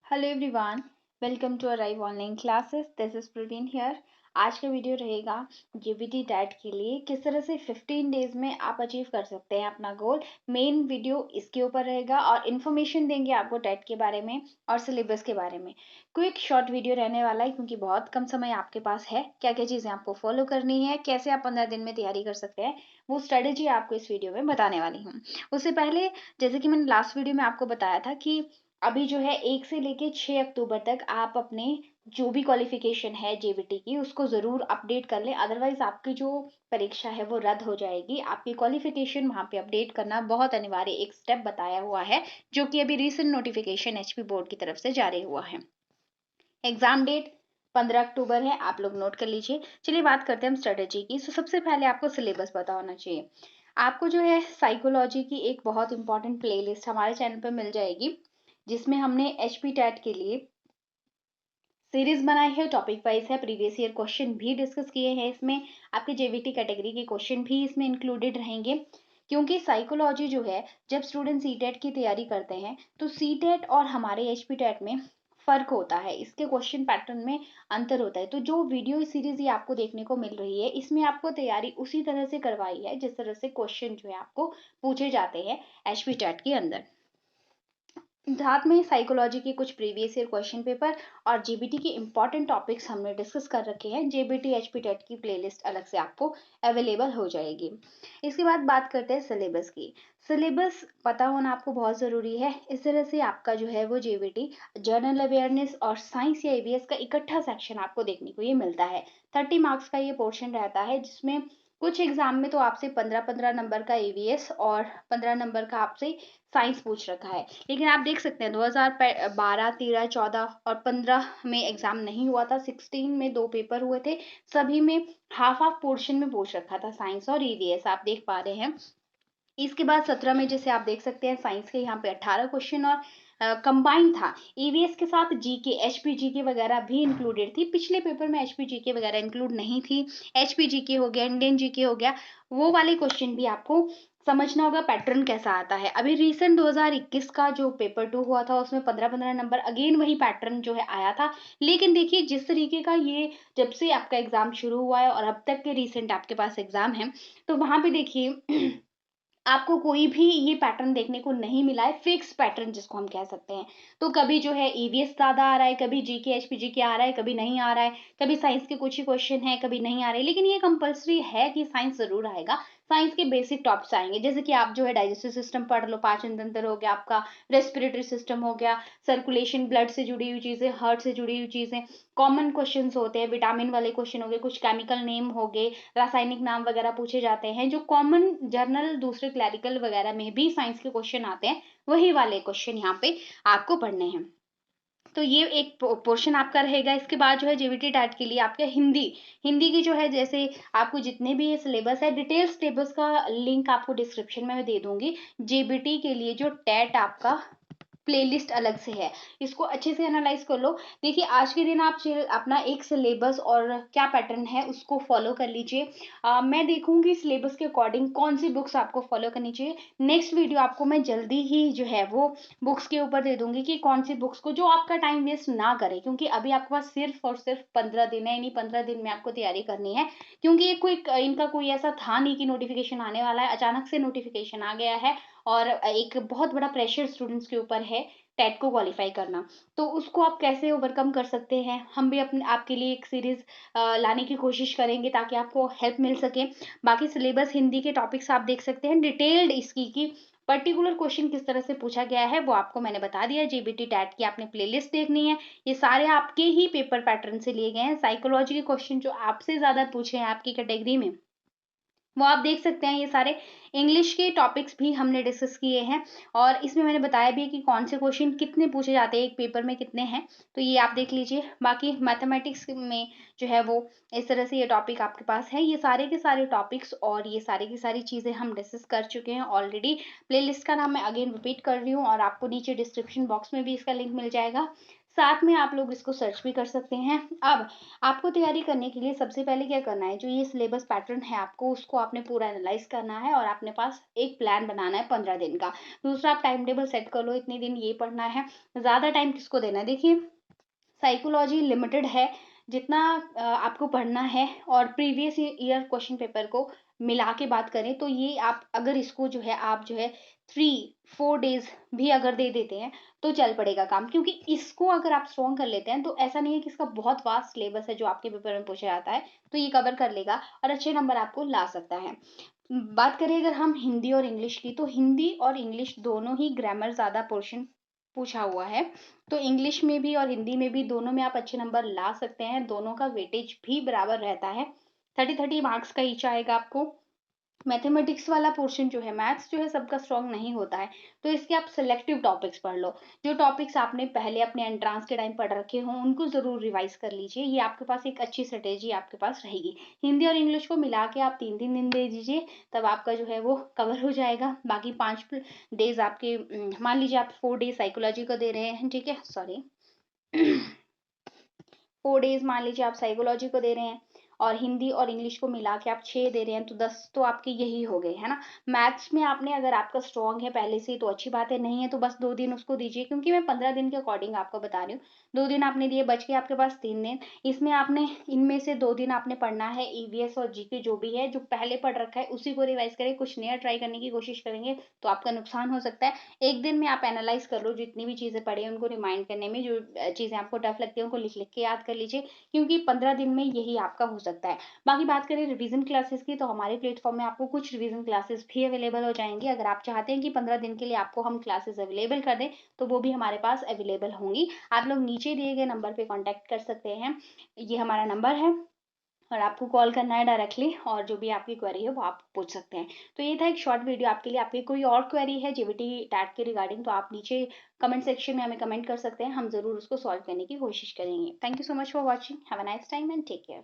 Hello everyone, welcome to arrive online classes. This is Praveen here. आज का video रहेगा GBT TET के लिए किस तरह से 15 डेज में आप अचीव कर सकते हैं अपना गोल। मेन वीडियो इसके ऊपर रहेगा और इन्फॉर्मेशन देंगे आपको टैट के बारे में और सिलेबस के बारे में। क्विक शॉर्ट वीडियो रहने वाला है क्योंकि बहुत कम समय आपके पास है। क्या क्या चीज़ें आपको फॉलो करनी है, कैसे आप 15 दिन में तैयारी कर सकते हैं, वो स्ट्रेटेजी आपको इस वीडियो में बताने वाली हूँ। उससे पहले जैसे कि मैंने लास्ट वीडियो में आपको बताया था कि अभी जो है 1 से लेके 6 अक्टूबर तक आप अपने जो भी क्वालिफिकेशन है जेबीटी की उसको ज़रूर अपडेट कर लें, अदरवाइज आपकी जो परीक्षा है वो रद्द हो जाएगी। आपकी क्वालिफिकेशन वहाँ पे अपडेट करना बहुत अनिवार्य एक स्टेप बताया हुआ है, जो कि अभी रिसेंट नोटिफिकेशन एचपी बोर्ड की तरफ से जारी हुआ है। एग्जाम डेट 15 अक्टूबर है, आप लोग नोट कर लीजिए। चलिए बात करते हैं हम स्ट्रेटेजी की। तो सबसे पहले आपको सिलेबस पता होना चाहिए। आपको जो है साइकोलॉजी की एक बहुत इंपॉर्टेंट प्लेलिस्ट हमारे चैनल पर मिल जाएगी, जिसमें हमने एचपी टैट के लिए सीरीज बनाई है, टॉपिक वाइज है, प्रीवियस ईयर क्वेश्चन भी डिस्कस किए हैं इसमें। आपके जेवीटी कैटेगरी के क्वेश्चन भी इसमें इंक्लूडेड रहेंगे, क्योंकि साइकोलॉजी जो है जब स्टूडेंट सीटेट की तैयारी करते हैं तो सीटेट और हमारे एचपी टैट में फर्क होता है, इसके क्वेश्चन पैटर्न में अंतर होता है। तो जो वीडियो सीरीज ये आपको देखने को मिल रही है, इसमें आपको तैयारी उसी तरह से करवाई है जिस तरह से क्वेश्चन जो है आपको पूछे जाते हैं एचपी टैट के अंदर। साथ में साइकोलॉजी के कुछ प्रीवियस ईयर क्वेश्चन पेपर और जेबीटी के इंपॉर्टेंट टॉपिक्स हमने डिस्कस कर रखे हैं। जेबीटी एचपी टेट की प्लेलिस्ट अलग से आपको अवेलेबल हो जाएगी। इसके बाद बात करते हैं सिलेबस की। सिलेबस पता होना आपको बहुत ज़रूरी है। इस तरह से आपका जो है वो जेबीटी जनरल अवेयरनेस और साइंस या ईवीएस का इकट्ठा सेक्शन आपको देखने को ये मिलता है। 30 मार्क्स का ये पोर्शन रहता है, जिसमें कुछ एग्जाम में तो आपसे 15-15 नंबर का ईवीएस और 15 नंबर का आपसे साइंस पूछ रखा है। लेकिन आप देख सकते हैं 2012, 13, 14 और 15 में एग्जाम नहीं हुआ था। 16 में 2 पेपर हुए थे, सभी में हाफ हाफ पोर्शन में पूछ रखा था साइंस और ईवीएस, आप देख पा रहे हैं। इसके बाद 17 में जैसे आप देख सकते हैं साइंस के यहाँ पे 18 क्वेश्चन और कंबाइंड था। ईवीएस के साथ जीके, एचपी जीके वगैरह भी इंक्लूडेड थी। पिछले पेपर में एचपी जीके वगैरह इंक्लूड नहीं थी। एचपी जीके हो गया, इंडियन जीके हो गया, वो वाले क्वेश्चन भी आपको समझना होगा पैटर्न कैसा आता है। अभी रिसेंट 2021 का जो पेपर 2 हुआ था उसमें 15-15 नंबर, अगेन वही पैटर्न जो है आया था। लेकिन देखिए जिस तरीके का ये जब से आपका एग्जाम शुरू हुआ है और अब तक के रिसेंट आपके पास एग्जाम है, तो वहां पे देखिए आपको कोई भी ये पैटर्न देखने को नहीं मिला है, फिक्स पैटर्न जिसको हम कह सकते हैं। तो कभी जो है ईवीएस ज्यादा आ रहा है, कभी जीके एचपी जीके आ रहा है, कभी नहीं आ रहा है, कभी साइंस के कुछ ही क्वेश्चन है, कभी नहीं आ रहे। लेकिन ये कंपलसरी है कि साइंस जरूर आएगा। साइंस के बेसिक टॉपिक्स आएंगे, जैसे कि आप जो है डाइजेस्टिव सिस्टम पढ़ लो, पाचन तंत्र हो गया आपका, रेस्पिरेटरी सिस्टम हो गया, सर्कुलेशन, ब्लड से जुड़ी हुई चीजें, हार्ट से जुड़ी हुई चीजें, कॉमन क्वेश्चंस होते हैं, विटामिन वाले क्वेश्चन हो गए, कुछ केमिकल नेम हो गए, रासायनिक नाम वगैरह पूछे जाते हैं, जो कॉमन जर्नल दूसरे क्लैरिकल वगैरह में भी साइंस के क्वेश्चन आते हैं, वही वाले क्वेश्चन यहाँ पे आपको पढ़ने हैं। तो ये एक पोर्शन आपका रहेगा। इसके बाद जो है जेबीटी टैट के लिए आपका हिंदी, हिंदी की जो है जैसे आपको जितने भी ये सिलेबस है, डिटेल सिलेबस का लिंक आपको डिस्क्रिप्शन में दे दूंगी। जेबीटी के लिए जो टैट आपका प्लेलिस्ट अलग से है, इसको अच्छे से एनालाइज कर लो। देखिए आज के दिन आप अपना एक सिलेबस और क्या पैटर्न है उसको फॉलो कर लीजिए। मैं देखूंगी सिलेबस के अकॉर्डिंग कौन सी बुक्स आपको फॉलो करनी चाहिए। नेक्स्ट वीडियो आपको मैं जल्दी ही जो है वो बुक्स के ऊपर दे दूंगी कि कौन सी बुक्स को, जो आपका टाइम वेस्ट ना करे, क्योंकि अभी आपके पास सिर्फ और सिर्फ 15 दिन है। इन्हीं 15 दिन में आपको तैयारी करनी है, क्योंकि ये कोई इनका कोई ऐसा था नहीं कि नोटिफिकेशन आने वाला है, अचानक से नोटिफिकेशन आ गया है और एक बहुत बड़ा प्रेशर स्टूडेंट्स के ऊपर है टेट को क्वालिफाई करना। तो उसको आप कैसे ओवरकम कर सकते हैं, हम भी अपने आपके लिए एक सीरीज लाने की कोशिश करेंगे ताकि आपको हेल्प मिल सके। बाकी सिलेबस हिंदी के टॉपिक्स आप देख सकते हैं डिटेल्ड, इसकी की पर्टिकुलर क्वेश्चन किस तरह से पूछा गया है वो आपको मैंने बता दिया। जीबीटी टैट की आपने प्लेलिस्ट देखनी है, ये सारे आपके ही पेपर पैटर्न से लिए गए हैं। साइकोलॉजी के क्वेश्चन जो आपसे ज्यादा पूछे हैं आपकी कैटेगरी में, वो आप देख सकते हैं। ये सारे इंग्लिश के टॉपिक्स भी हमने डिस्कस किए हैं और इसमें मैंने बताया भी है कि कौन से क्वेश्चन कितने पूछे जाते हैं, एक पेपर में कितने हैं, तो ये आप देख लीजिए। बाकी मैथमेटिक्स में जो है वो इस तरह से ये टॉपिक आपके पास है। ये सारे के सारे टॉपिक्स और ये सारी की सारी चीज़ें हम डिस्कस कर चुके हैं ऑलरेडी। प्लेलिस्ट का नाम मैं अगेन रिपीट कर रही हूँ और आपको नीचे डिस्क्रिप्शन बॉक्स में भी इसका लिंक मिल जाएगा। साथ में आप लोग इसको सर्च भी कर सकते हैं। अब आपको तैयारी करने के लिए सबसे पहले क्या करना है, जो ये सिलेबस पैटर्न है आपको उसको आपने पूरा एनालाइज करना है और अपने पास एक प्लान बनाना है 15 दिन का। दूसरा, आप टाइम टेबल सेट कर लो, इतने दिन ये पढ़ना है। ज़्यादा टाइम किसको देना है, देखिए साइकोलॉजी लिमिटेड है, जितना आपको पढ़ना है और प्रीवियस ईयर क्वेश्चन पेपर को मिला के बात करें तो ये आप अगर इसको जो है आप जो है 3-4 डेज भी अगर दे देते हैं तो चल पड़ेगा काम, क्योंकि इसको अगर आप स्ट्रॉन्ग कर लेते हैं तो ऐसा नहीं है कि इसका बहुत वास्ट सिलेबस है जो आपके पेपर में पूछा जाता है, तो ये कवर कर लेगा और अच्छे नंबर आपको ला सकता है। बात करें अगर हम हिंदी और इंग्लिश की, तो हिंदी और इंग्लिश दोनों ही ग्रामर ज़्यादा पोर्शन पूछा हुआ है, तो इंग्लिश में भी और हिंदी में भी दोनों में आप अच्छे नंबर ला सकते हैं। दोनों का वेटेज भी बराबर रहता है, 30-30 मार्क्स का ईच आएगा आपको। मैथमेटिक्स वाला पोर्शन जो है, मैथ्स जो है सबका स्ट्रॉन्ग नहीं होता है, तो इसके आप सिलेक्टिव टॉपिक्स पढ़ लो। जो टॉपिक्स आपने पहले अपने एंट्रांस के टाइम पढ़ रखे हों उनको ज़रूर रिवाइज कर लीजिए, ये आपके पास एक अच्छी स्ट्रेटेजी आपके पास रहेगी। हिंदी और इंग्लिश को मिला के आप 3-3 दिन दे दीजिए, तब आपका जो है वो कवर हो जाएगा। बाकी 5 डेज आपके, मान लीजिए आप 4 डेज साइकोलॉजी को दे रहे हैं, ठीक है, सॉरी 4 डेज मान लीजिए आप साइकोलॉजी को दे रहे हैं और हिंदी और इंग्लिश को मिला के आप 6 दे रहे हैं, तो 10 तो आपके यही हो गए, है ना। मैथ्स में आपने अगर आपका स्ट्रॉन्ग है पहले से तो अच्छी बात है, नहीं है तो बस 2 दिन उसको दीजिए, क्योंकि मैं 15 दिन के अकॉर्डिंग आपको बता रही हूँ। 2 दिन आपने दिए, बच के आपके पास 3 दिन, इसमें आपने इनमें से 2 दिन आपने पढ़ना है ईवीएस और जीके, जो भी है जो पहले पढ़ रखा है उसी को रिवाइज करें, कुछ नया ट्राई करने की कोशिश करेंगे तो आपका नुकसान हो सकता है। एक दिन में आप एनालाइज कर लो, जितनी भी चीजें पढ़ी हैं उनको रिमाइंड करने में, जो चीजें आपको टफ लगती है उनको लिख लिख के याद कर लीजिए, क्योंकि 15 दिन में यही आपका हो सकता है। बाकी बात करें रिवीजन क्लासेस की, तो हमारे प्लेटफॉर्म में आपको कुछ रिवीजन क्लासेस भी अवेलेबल हो जाएंगी। अगर आप चाहते हैं कि 15 दिन के लिए आपको हम क्लासेस अवेलेबल कर दें तो वो भी हमारे पास अवेलेबल होंगी। आप लोग नीचे दिए गए नंबर पे कांटेक्ट कर सकते हैं, ये हमारा नंबर है और आपको कॉल करना है डायरेक्टली, और जो भी आपकी क्वेरी है वो आप पूछ सकते हैं। तो ये था एक शॉर्ट वीडियो आपके लिए। आपकी कोई और क्वेरी है जेवीटी टैट के रिगार्डिंग तो आप नीचे कमेंट सेक्शन में हमें कमेंट कर सकते हैं, हम जरूर उसको सॉल्व करने की कोशिश करेंगे। Thank you so much for watching, have a nice time and take care.